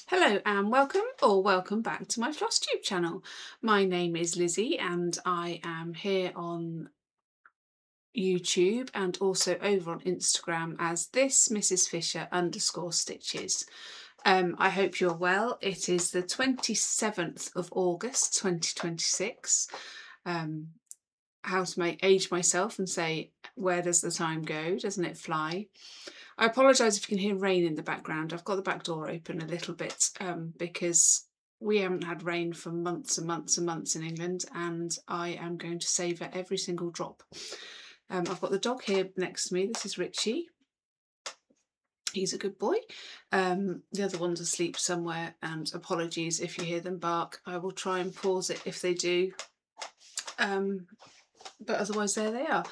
Hello and welcome back to my Flosstube channel. My name is Lizzie and I am here on YouTube and also over on Instagram as this Mrs. Fisher _stitches. I hope you're well. It is the 27th of August 2026. How to age myself and say, where does the time go? Doesn't it fly? I apologise if you can hear rain in the background. I've got the back door open a little bit because we haven't had rain for months and months and months in England, and I am going to savour every single drop. I've got the dog here next to me. This is Richie. He's a good boy. The other one's asleep somewhere, and apologies if you hear them bark. I will try and pause it if they do. But otherwise there they are.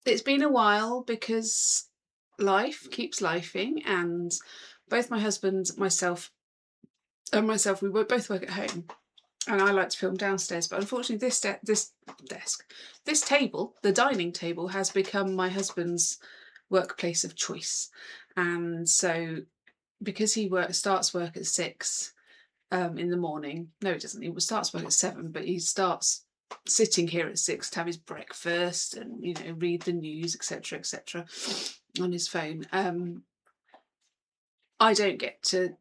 It's been a while because life keeps lifing, and both my husband, myself, we both work at home, and I like to film downstairs. But unfortunately, this table, the dining table, has become my husband's workplace of choice, and so because he starts work at 6 in the morning. No, he doesn't. He starts work at 7, but he starts sitting here at 6 to have his breakfast and read the news, etc., etc., on his phone. I don't get to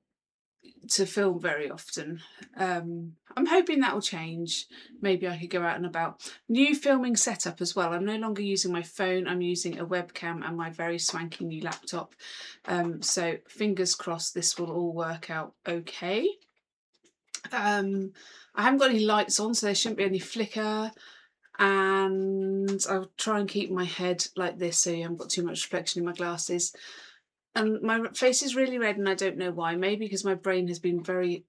film very often. I'm hoping that will change. Maybe I could go out and about. New filming setup as well. I'm no longer using my phone. I'm using a webcam and my very swanky new laptop. So fingers crossed this will all work out okay. I haven't got any lights on, so there shouldn't be any flicker, and I'll try and keep my head like this so you haven't got too much reflection in my glasses. And my face is really red and I don't know why. Maybe because my brain has been very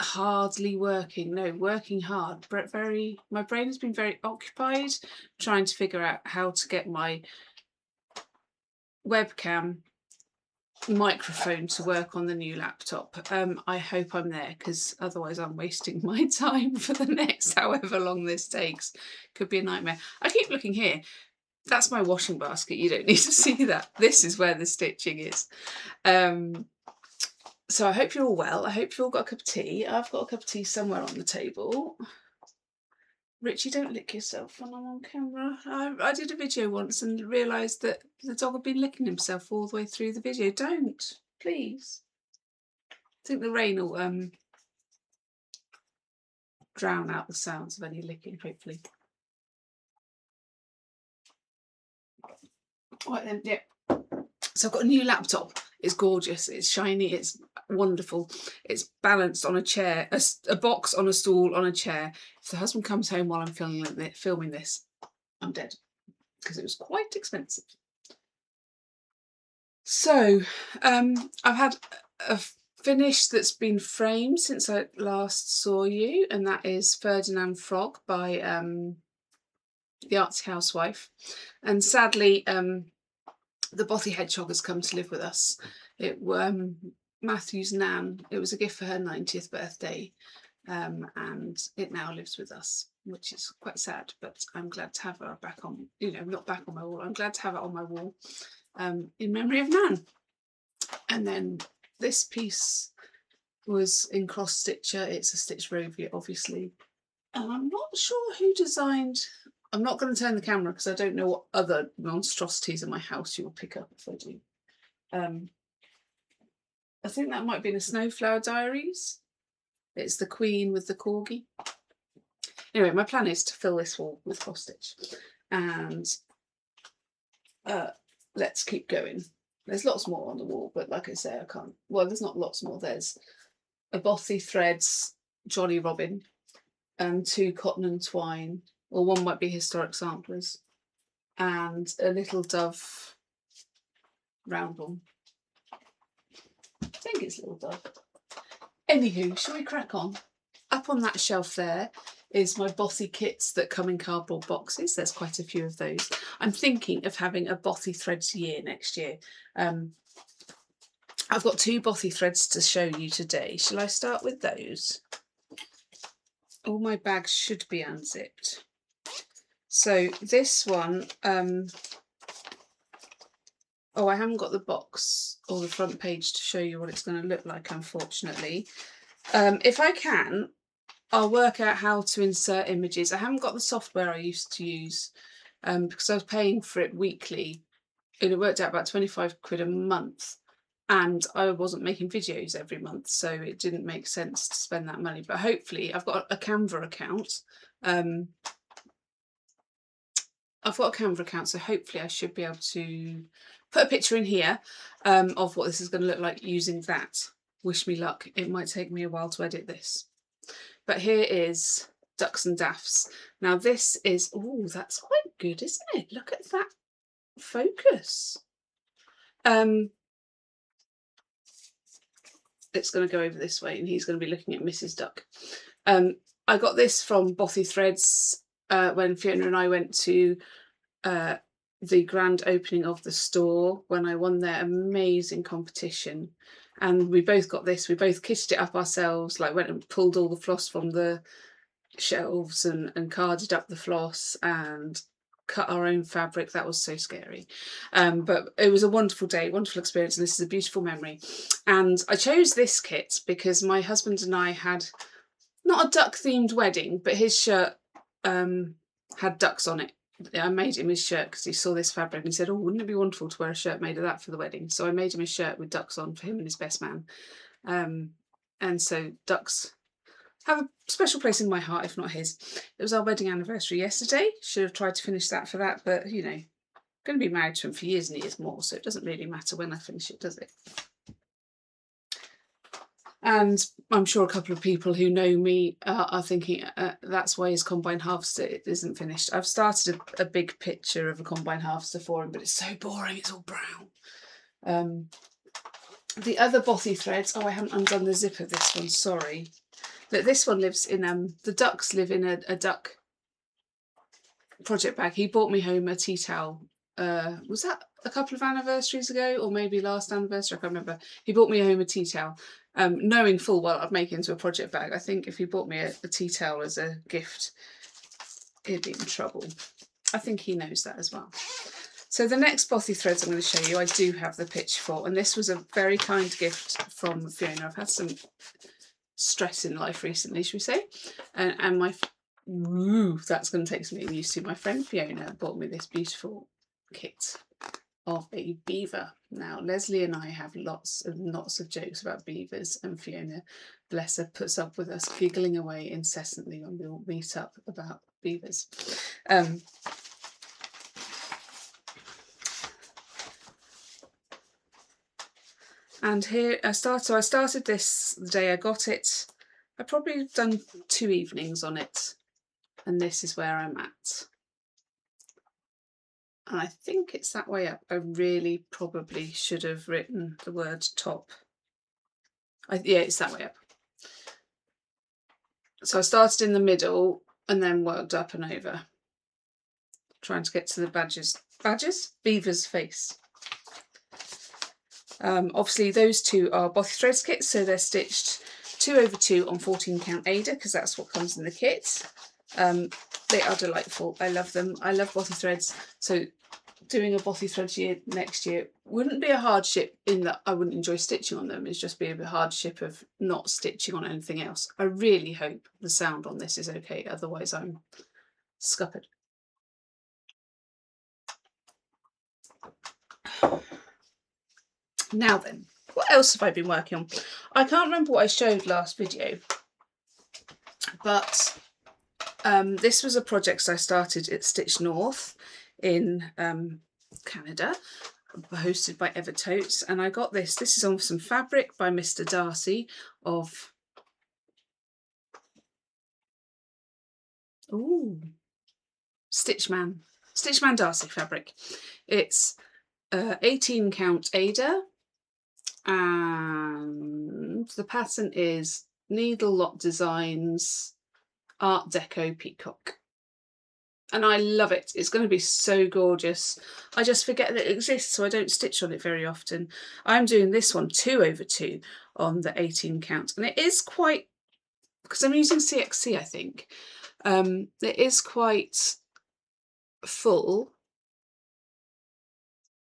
hardly working. No, working hard. My brain has been very occupied trying to figure out how to get my webcam microphone to work on the new laptop. I hope I'm there, because otherwise I'm wasting my time for the next however long this takes. Could be a nightmare. I keep looking here. That's my washing basket. You don't need to see that. This is where the stitching is. So I hope you're all well. I hope you've all got a cup of tea. I've got a cup of tea somewhere on the table. Richie, don't lick yourself when I'm on camera. I did a video once and realised that the dog had been licking himself all the way through the video. Don't, please. I think the rain will drown out the sounds of any licking, hopefully. Right then, yeah. So I've got a new laptop. It's gorgeous, it's shiny, it's wonderful. It's balanced on a chair, a box on a stool on a chair. If the husband comes home while I'm filming this, I'm dead, because it was quite expensive. So I've had a finish that's been framed since I last saw you, and that is Ferdinand Frog by the Artsy Housewife. And sadly, the Bothy hedgehog has come to live with us. It Matthew's nan. It was a gift for her 90th birthday, and it now lives with us, which is quite sad. But I'm glad to have her back on. Not back on my wall. I'm glad to have it on my wall, in memory of Nan. And then this piece was in cross stitcher. It's a stitch rovia, obviously, and I'm not sure who designed. I'm not going to turn the camera because I don't know what other monstrosities in my house you will pick up if I do. I think that might be in a Snowflower Diaries. It's the Queen with the corgi. Anyway, my plan is to fill this wall with cross stitch, and let's keep going. There's lots more on the wall, but like I say, I can't. Well, there's not lots more. There's a Bothy threads Jolly Robin, and 2 cotton and twine. Or one might be historic samplers, and a little dove round one. I think it's little dove. Anywho, shall we crack on? Up on that shelf there is my Bothy kits that come in cardboard boxes. There's quite a few of those. I'm thinking of having a Bothy threads year next year. I've got 2 Bothy threads to show you today. Shall I start with those? All my bags should be unzipped. So this one Oh, I haven't got the box or the front page to show you what it's going to look like, unfortunately. If I can, I'll work out how to insert images. I haven't got the software I used to use because I was paying for it weekly, and it worked out about 25 quid a month, and I wasn't making videos every month, so it didn't make sense to spend that money. But hopefully I've got a Canva account. So hopefully I should be able to put a picture in here of what this is going to look like using that. Wish me luck. It might take me a while to edit this. But here is Ducks and Daffs. Now this is, oh, that's quite good, isn't it? Look at that focus. It's going to go over this way and he's going to be looking at Mrs. Duck. I got this from Bothy Threads when Fiona and I went to the grand opening of the store when I won their amazing competition. And we both got this, we both kitted it up ourselves, like went and pulled all the floss from the shelves and carded up the floss and cut our own fabric. That was so scary, but it was a wonderful day, wonderful experience, and this is a beautiful memory. And I chose this kit because my husband and I had not a duck themed wedding, but his shirt had ducks on it. I made him his shirt because he saw this fabric and he said, oh, wouldn't it be wonderful to wear a shirt made of that for the wedding? So I made him a shirt with ducks on for him and his best man. And so ducks have a special place in my heart, if not his. It was our wedding anniversary yesterday. Should have tried to finish that for that, but you know, I'm going to be married to him for years and years more, so it doesn't really matter when I finish it, does it? And I'm sure a couple of people who know me are thinking that's why his combine harvester isn't finished. I've started a big picture of a combine harvester for him, but it's so boring, it's all brown. The other Bothy threads, oh, I haven't undone the zip of this one, sorry. But this one lives in, the ducks live in a duck project bag. He bought me home a tea towel. Was that a couple of anniversaries ago or maybe last anniversary? I can't remember. He bought me home a tea towel, knowing full well I'd make it into a project bag. I think if he bought me a tea towel as a gift, he'd be in trouble. I think he knows that as well. So the next Bothy threads I'm going to show you, I do have the pitch for, and this was a very kind gift from Fiona. I've had some stress in life recently, should we say, and my that's going to take some getting used to. My friend Fiona bought me this beautiful kit of a beaver. Now Leslie and I have lots of jokes about beavers, and Fiona, bless her, puts up with us giggling away incessantly when we all meet up about beavers. And here I started this the day I got it. I've probably done 2 evenings on it, and this is where I'm at. And I think it's that way up. I really probably should have written the word top. Yeah, it's that way up. So I started in the middle and then worked up and over, trying to get to the beaver's face. Obviously those two are Bothy Threads kits, so they're stitched 2/2 on 14 count Ada because that's what comes in the kit. They are delightful. I love them. I love Bothy Threads. So doing a Bothy Threads year next year wouldn't be a hardship in that I wouldn't enjoy stitching on them. It's just be a hardship of not stitching on anything else. I really hope the sound on this is okay. Otherwise I'm scuppered. Now then, what else have I been working on? I can't remember what I showed last video, but this was a project I started at Stitch North in Canada, hosted by Ever Totes, and I got this. This is on some fabric by Mr. Darcy of Stitchman Darcy fabric. It's 18 count Ada, and the pattern is Needle Lot Designs Art Deco Peacock. And I love it. It's going to be so gorgeous. I just forget that it exists, so I don't stitch on it very often. I'm doing this one 2/2 on the 18 count, and it is quite, because I'm using CXC, I think, it is quite full.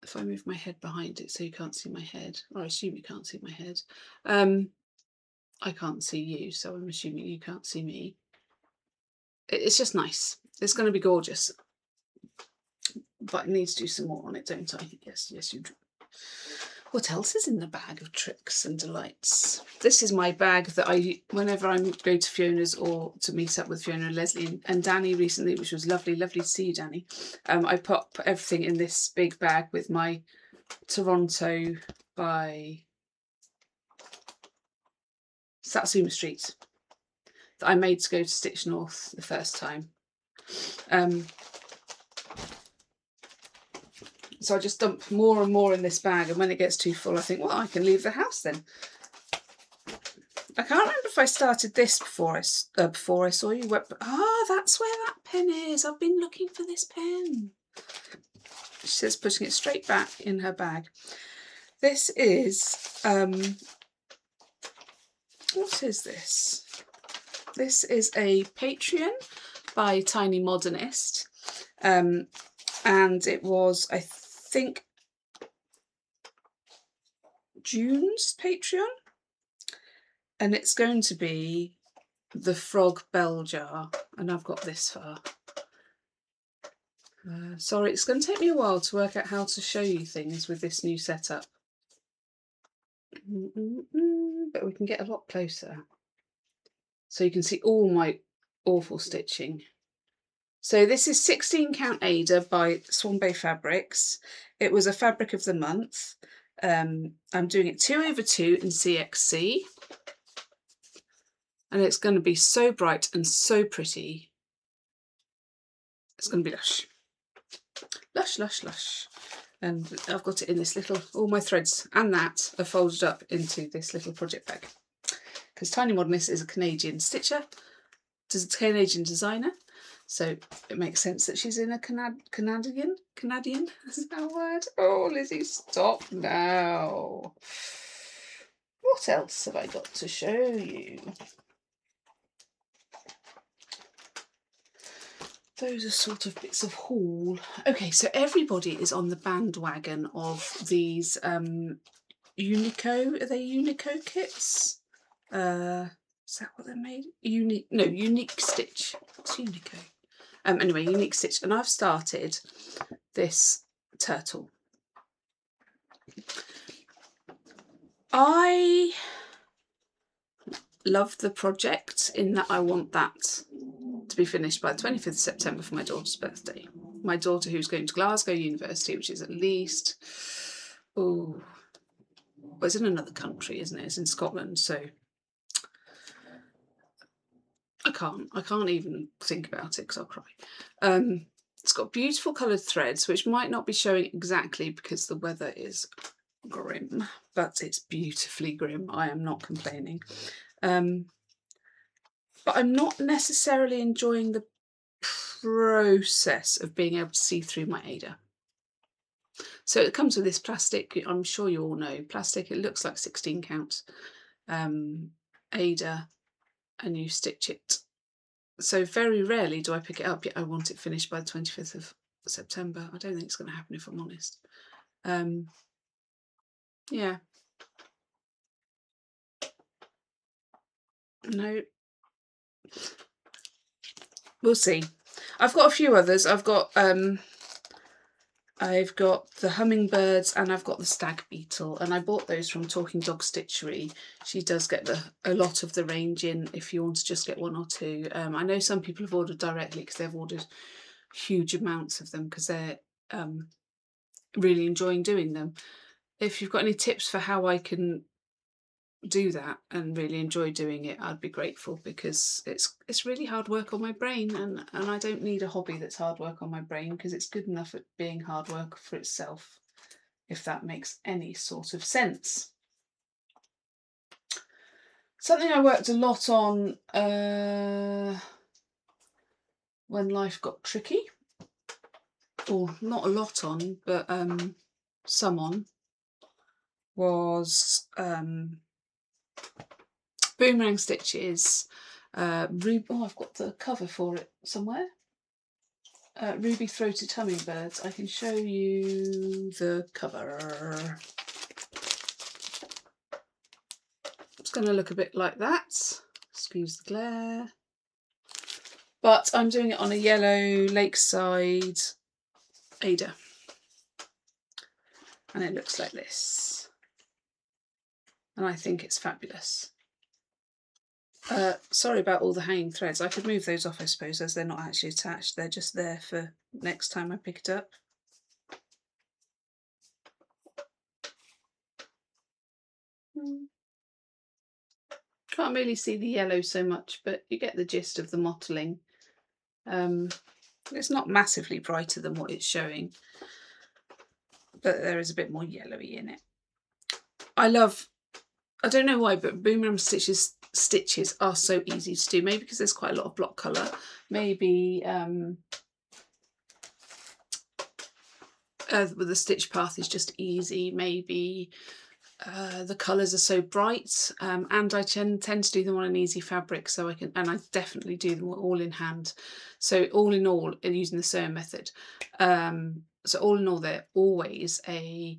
if I move my head behind it so you can't see my head, or I assume you can't see my head. I can't see you, so I'm assuming you can't see me. It's just nice. It's going to be gorgeous. But I need to do some more on it, don't I? Yes, yes, you do. What else is in the bag of tricks and delights? This is my bag that I, whenever I go to Fiona's or to meet up with Fiona and Leslie and Danny recently, which was lovely, lovely to see you, Danny. I put everything in this big bag with my Toronto by Satsuma Street that I made to go to Stitch North the first time. So I just dump more and more in this bag, and when it gets too full I think, well, I can leave the house then. I can't remember if I started this before I saw you. That's where that pen is. I've been looking for this pen. She says putting it straight back in her bag. This is, what is this? This is a Patreon by Tiny Modernist. And it was, I think, June's Patreon. And it's going to be the frog bell jar. And I've got this far. Sorry, it's going to take me a while to work out how to show you things with this new setup. But we can get a lot closer. So you can see all my awful stitching. So this is 16 count Ada by Swan Bay Fabrics. It was a fabric of the month. I'm doing it 2/2 in CXC. And it's going to be so bright and so pretty. It's going to be lush. Lush, lush, lush. And I've got it in this little, all my threads and that are folded up into this little project bag. Because Tiny Modernist is a Canadian stitcher, Canadian designer. So it makes sense that she's in a Canadian? Is that a word? Oh, Lizzie, stop now. What else have I got to show you? Those are sort of bits of haul. Okay, so everybody is on the bandwagon of these Unico. Are they Unico kits? Is that what they're made? Unicstitch. What's Unico? Anyway, Unicstitch. And I've started this turtle. I love the project in that I want that to be finished by the 25th of September for my daughter's birthday. My daughter, who's going to Glasgow University, which is at least, well, it's in another country, isn't it? It's in Scotland, so I can't even think about it because I'll cry. It's got beautiful coloured threads, which might not be showing exactly because the weather is grim, but it's beautifully grim. I am not complaining. But I'm not necessarily enjoying the process of being able to see through my Ada. So it comes with this plastic, I'm sure you all know, plastic, it looks like 16 count Ada, and you stitch it. So very rarely do I pick it up, yet I want it finished by the 25th of September. I don't think it's going to happen if I'm honest. Yeah. No. We'll see. I've got a few others. I've got the hummingbirds and I've got the stag beetle, and I bought those from Talking Dog Stitchery. She does get a lot of the range in if you want to just get one or two. I know some people have ordered directly because they've ordered huge amounts of them because they're really enjoying doing them. If you've got any tips for how I can do that and really enjoy doing it, I'd be grateful, because it's really hard work on my brain, and I don't need a hobby that's hard work on my brain, because it's good enough at being hard work for itself, if that makes any sort of sense. Something I worked a lot on when life got tricky, or not a lot on, but some on, was Boomerang Stitches. I've got the cover for it somewhere. ruby-throated hummingbirds. I can show you the cover. It's going to look a bit like that. Excuse the glare. But I'm doing it on a yellow Lakeside Ada. And it looks like this. And I think it's fabulous. Sorry about all the hanging threads. I could move those off, I suppose, as they're not actually attached. They're just there for next time I pick it up. Can't really see the yellow so much, but you get the gist of the mottling. It's not massively brighter than what it's showing, but there is a bit more yellowy in it. I don't know why, but boomerang stitches are so easy to do. Maybe because there's quite a lot of block colour. Maybe the stitch path is just easy. Maybe the colours are so bright, and I tend to do them on an easy fabric, so I definitely do them all in hand. So all in all, using the sewing method, so all in all, they're always a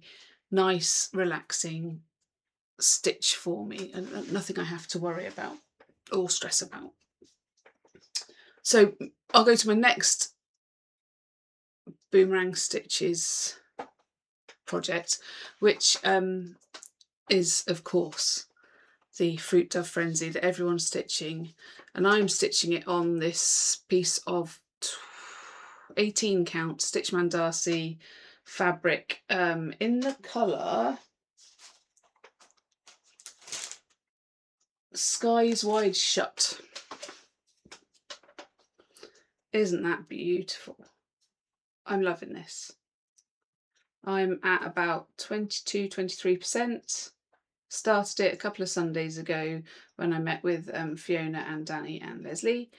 nice, relaxing stitch for me, and nothing I have to worry about or stress about. So I'll go to my next boomerang stitches project, which is of course the Fruit Dove Frenzy that everyone's stitching, and I'm stitching it on this piece of 18 count Stitch Mandasi fabric in the colour Skies Wide Shut. Isn't that beautiful? I'm loving this. I'm at about 22–23%. Started it a couple of Sundays ago when I met with Fiona and Danny and Leslie,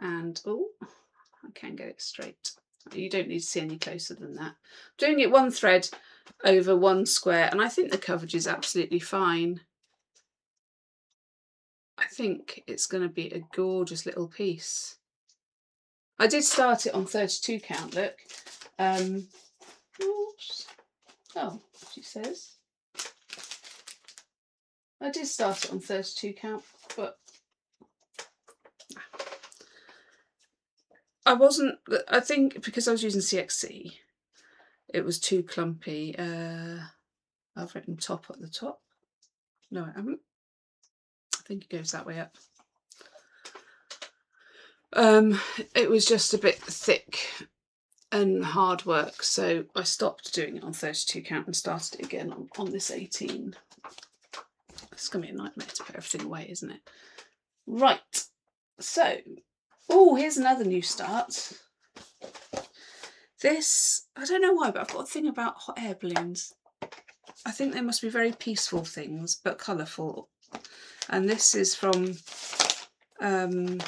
and oh, I can't get it straight. You don't need to see any closer than that. I'm doing it one thread over one square, and I think the coverage is absolutely fine. I think it's going to be a gorgeous little piece. I did start it on 32 count, look. Oops. Oh, she says. I did start it on 32 count, but I think because I was using CXC, it was too clumpy. I've written top at the top. No, I haven't. I think it goes that way up. It was just a bit thick and hard work, so I stopped doing it on 32 count and started it again on this 18. It's going to be a nightmare to put everything away, isn't it? Right, so, oh, here's another new start. This, I don't know why, but I've got a thing about hot air balloons. I think they must be very peaceful things, but colourful. And this is from a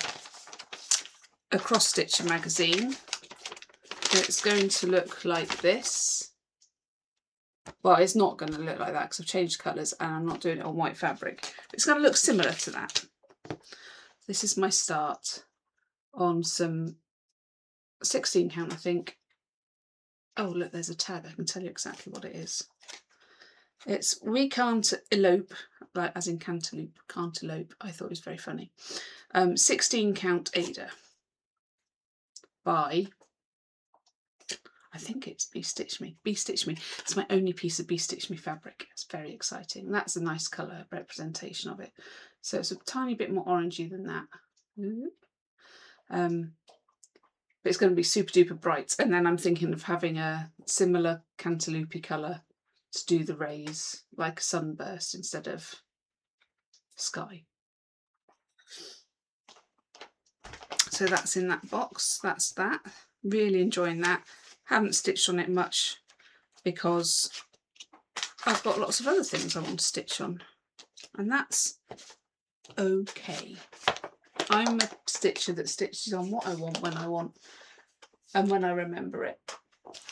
cross stitcher magazine. It's going to look like this. Well, it's not going to look like that because I've changed colours and I'm not doing it on white fabric. It's going to look similar to that. This is my start on some 16 count, I think. Oh, look, there's a tag. I can tell you exactly what it is. It's We Can't Elope, like as in cantaloupe, cantaloupe. I thought it was very funny. 16 count Ada by, I think it's Be Stitch Me. Be Stitch Me. It's my only piece of Be Stitch Me fabric. It's very exciting. That's a nice colour representation of it. So it's a tiny bit more orangey than that. But it's going to be super duper bright. And then I'm thinking of having a similar cantaloupe colour to do the rays, like a sunburst instead of sky. So that's in that box. That's that. Really enjoying that. Haven't stitched on it much because I've got lots of other things I want to stitch on, and that's okay. I'm a stitcher that stitches on what I want, and when I remember it.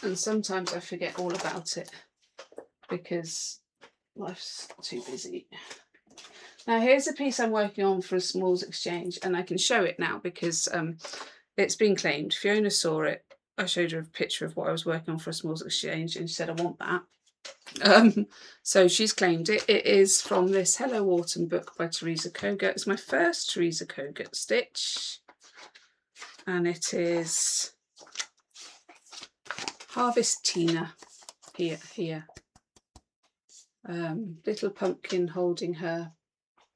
And sometimes I forget all about it because life's too busy. Now here's a piece I'm working on for a Smalls exchange, and I can show it now because it's been claimed. Fiona saw it I showed her a picture of what I was working on for a smalls exchange, and she said, I want that. So she's claimed it. It is from this Hello Autumn book by Teresa Kogut. It's my first Teresa Kogut stitch, and it is Harvest Tina. Here. Little pumpkin holding her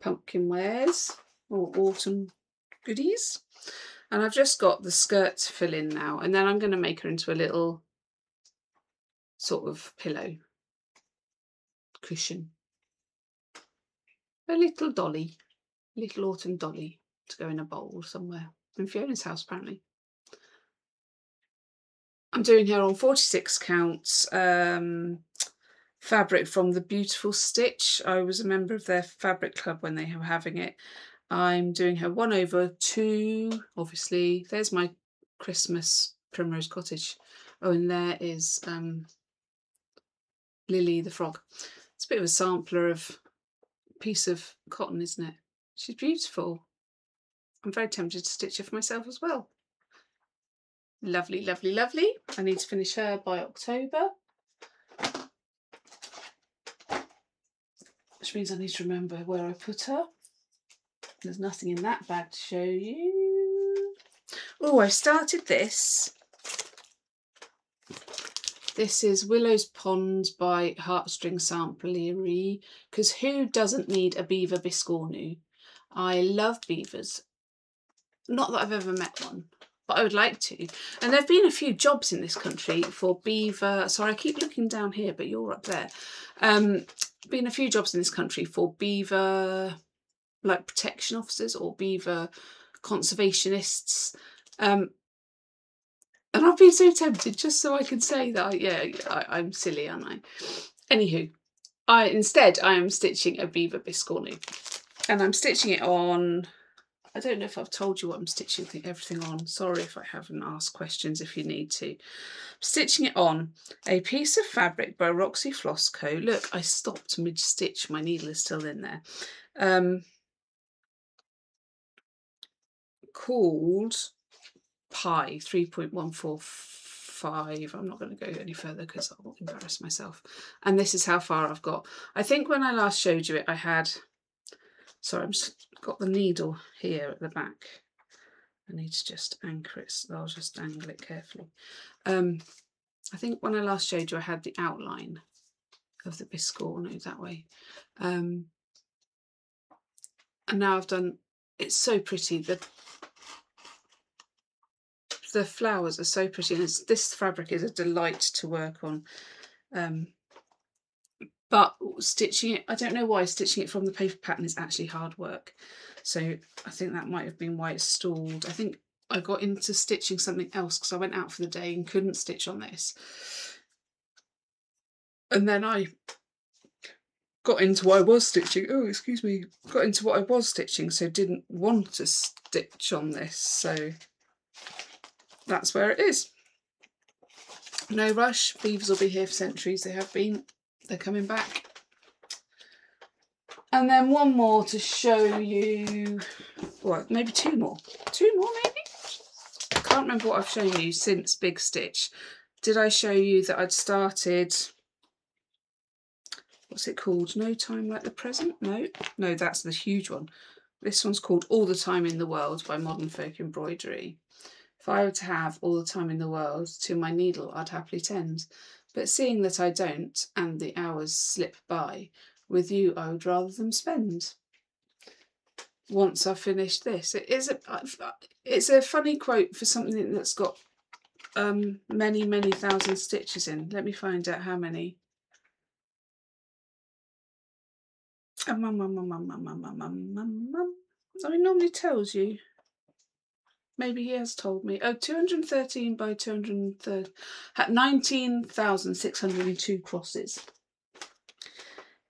pumpkin wares or autumn goodies. And I've just got the skirt to fill in now, and then I'm going to make her into a little sort of pillow cushion. A little dolly, little autumn dolly to go in a bowl somewhere in Fiona's house apparently. I'm doing her on 46 counts fabric from the Beautiful Stitch. I was a member of their fabric club when they were having it. I'm doing her 1/2. Obviously, there's my Christmas Primrose Cottage. Oh, and there is Lily the frog. It's a bit of a sampler of a piece of cotton, isn't it? She's beautiful. I'm very tempted to stitch her for myself as well. Lovely, lovely, lovely. I need to finish her by October, which means I need to remember where I put her. There's nothing in that bag to show you. Oh, I started this. This is Willows Pond by Heartstring Samplery, because who doesn't need a beaver biscornu? I love beavers. Not that I've ever met one, but I would like to. And there have been a few jobs in this country for beaver. Sorry, I keep looking down here, but you're up there. Been a few jobs in this country for beaver, like protection officers or beaver conservationists. And I've been so tempted just so I can say that, I'm silly, aren't I? Anywho, instead I am stitching a beaver biscornu, and I'm stitching it on. I don't know if I've told you what I'm stitching everything on. Sorry if I haven't. Asked questions if you need to. I'm stitching it on a piece of fabric by Roxy Flossco. Look, I stopped mid-stitch. My needle is still in there. Called Pi 3.145. I'm not going to go any further because I'll embarrass myself. And this is how far I've got. I think when I last showed you it, I had... Sorry, I've just got the needle here at the back. I need to just anchor it. So I'll just angle it carefully. I think when I last showed you, I had the outline of the biscornu that way. And now I've done... It's so pretty. The flowers are so pretty, and this fabric is a delight to work on. But stitching it, I don't know why stitching it from the paper pattern is actually hard work. So I think that might have been why it's stalled. I think I got into stitching something else because I went out for the day and couldn't stitch on this. And then I got into what I was stitching. Oh, excuse me. Got into what I was stitching, so didn't want to stitch on this. So that's where it is. No rush. Beavers will be here for centuries. They have been. They're coming back. And then one more to show you, well, maybe two more. Two more, maybe? I can't remember what I've shown you since Big Stitch. Did I show you that I'd started, what's it called? No Time Like the Present? No, that's the huge one. This one's called All the Time in the World by Modern Folk Embroidery. If I were to have all the time in the world to my needle, I'd happily tend. But seeing that I don't, and the hours slip by, with you I would rather them spend. Once I've finished this, it's a funny quote for something that's got many, many thousand stitches in. Let me find out how many. Oh, he normally tells you. Maybe he has told me. Oh, 213 by 230. 19,602 crosses.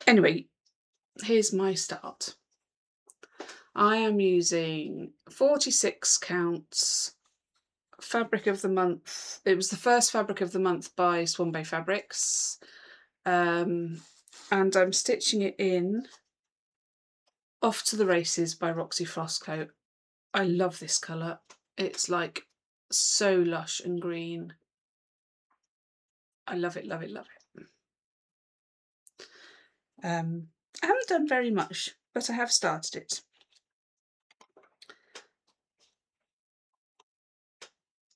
Anyway, here's my start. I am using 46 counts fabric of the month. It was the first fabric of the month by Swan Bay Fabrics. And I'm stitching it in Off to the Races by Roxy Flossco. I love this colour. It's like so lush and green. I love it, love it, love it. I haven't done very much, but I have started it.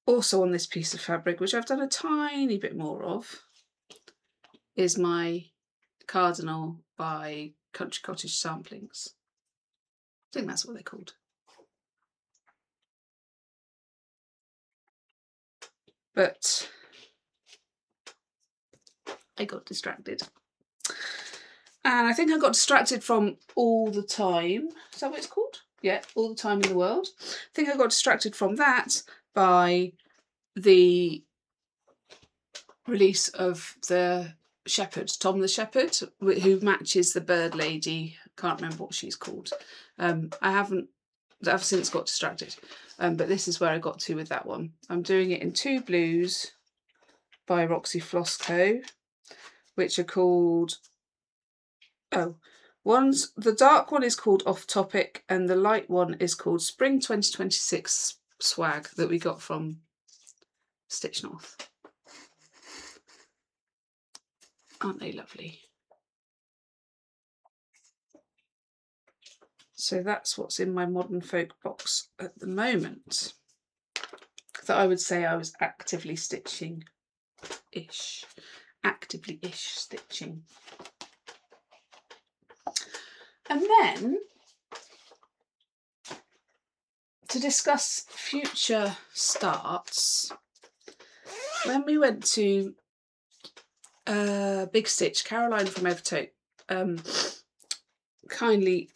Also on this piece of fabric, which I've done a tiny bit more of, is my Cardinal by Country Cottage Samplings. I think that's what they're called. But I got distracted. And I think I got distracted from All the Time. Is that what it's called? Yeah, All the Time in the World. I think I got distracted from that by the release of the Shepherd, Tom the Shepherd, who matches the bird lady. Can't remember what she's called. I've since got distracted. But this is where I got to with that one. I'm doing it in 2 blues by Roxy Flosstube, which are called, the dark one is called Off Topic and the light one is called Spring 2026 Swag, that we got from Stitch North. Aren't they lovely? So that's what's in my Modern Folk box at the moment. That I would say I was actively stitching-ish. Actively-ish stitching. And then, to discuss future starts, when we went to Big Stitch, Caroline from Evertoke kindly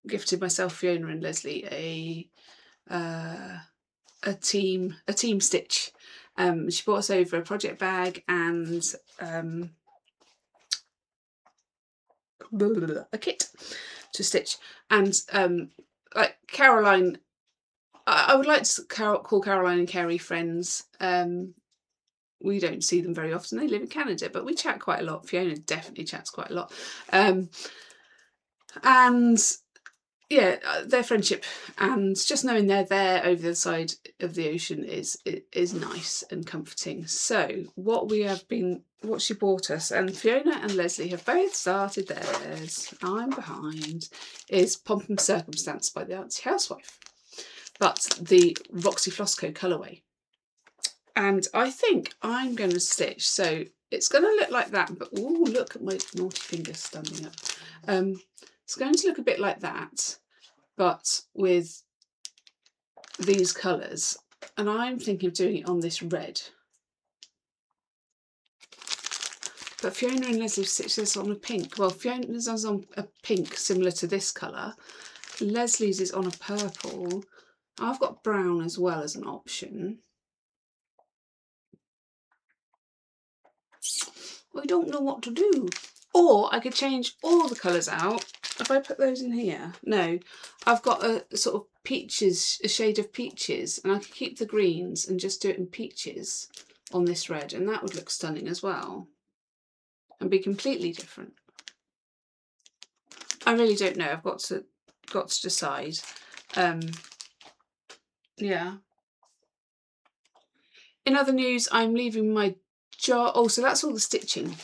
gifted myself, Fiona and Leslie a team stitch. She brought us over a project bag and a kit to stitch. And like Caroline, I would like to call Caroline and Kerry friends. We don't see them very often. They live in Canada, but we chat quite a lot. Fiona definitely chats quite a lot. And yeah, their friendship and just knowing they're there over the side of the ocean is nice and comforting. So what she bought us, and Fiona and Leslie have both started theirs, I'm behind, is Pomp and Circumstance by the Artsy Housewife, but the Roxy Flosstube colourway. And I think I'm going to stitch, so it's going to look like that, but oh, look at my naughty fingers standing up. It's going to look a bit like that, but with these colours. And I'm thinking of doing it on this red. But Fiona and Leslie stitched this on a pink. Well, Fiona's is on a pink similar to this colour. Leslie's is on a purple. I've got brown as well as an option. I don't know what to do. Or I could change all the colours out. If I put those in here, no, I've got a sort of peaches, a shade of peaches, and I could keep the greens and just do it in peaches on this red, and that would look stunning as well and be completely different. I really don't know. I've got to decide. Yeah. In other news, I'm leaving my jar. Oh, so that's all the stitching,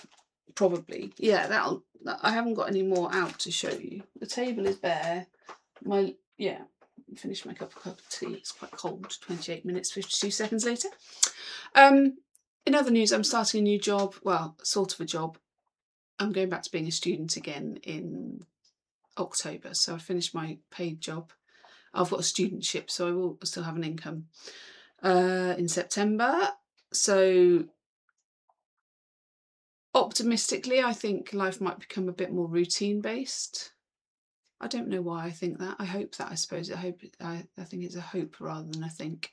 probably. Yeah, I haven't got any more out to show you. The table is bare. Finished my cup of tea. It's quite cold. 28 minutes, 52 seconds later. In other news, I'm starting a new job. Well, sort of a job. I'm going back to being a student again in October. So I finished my paid job. I've got a studentship, so I will still have an income in September. So optimistically, I think life might become a bit more routine based. I don't know why I think that. I hope that, I suppose. I think it's a hope rather than a think.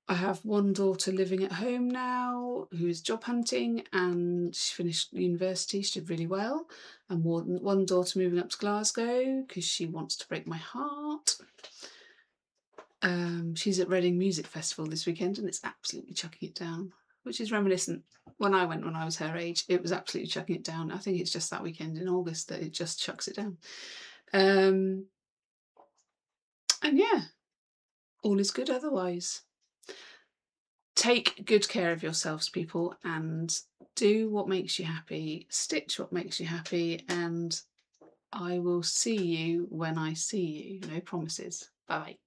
I have one daughter living at home now who is job hunting, and she finished university. She did really well. And one daughter moving up to Glasgow because she wants to break my heart. She's at Reading Music Festival this weekend and it's absolutely chucking it down, which is reminiscent. When I went when I was her age, it was absolutely chucking it down. I think it's just that weekend in August that it just chucks it down. And yeah, all is good otherwise. take good care of yourselves, people, and do what makes you happy, stitch what makes you happy, and I will see you when I see you. No promises. Bye bye.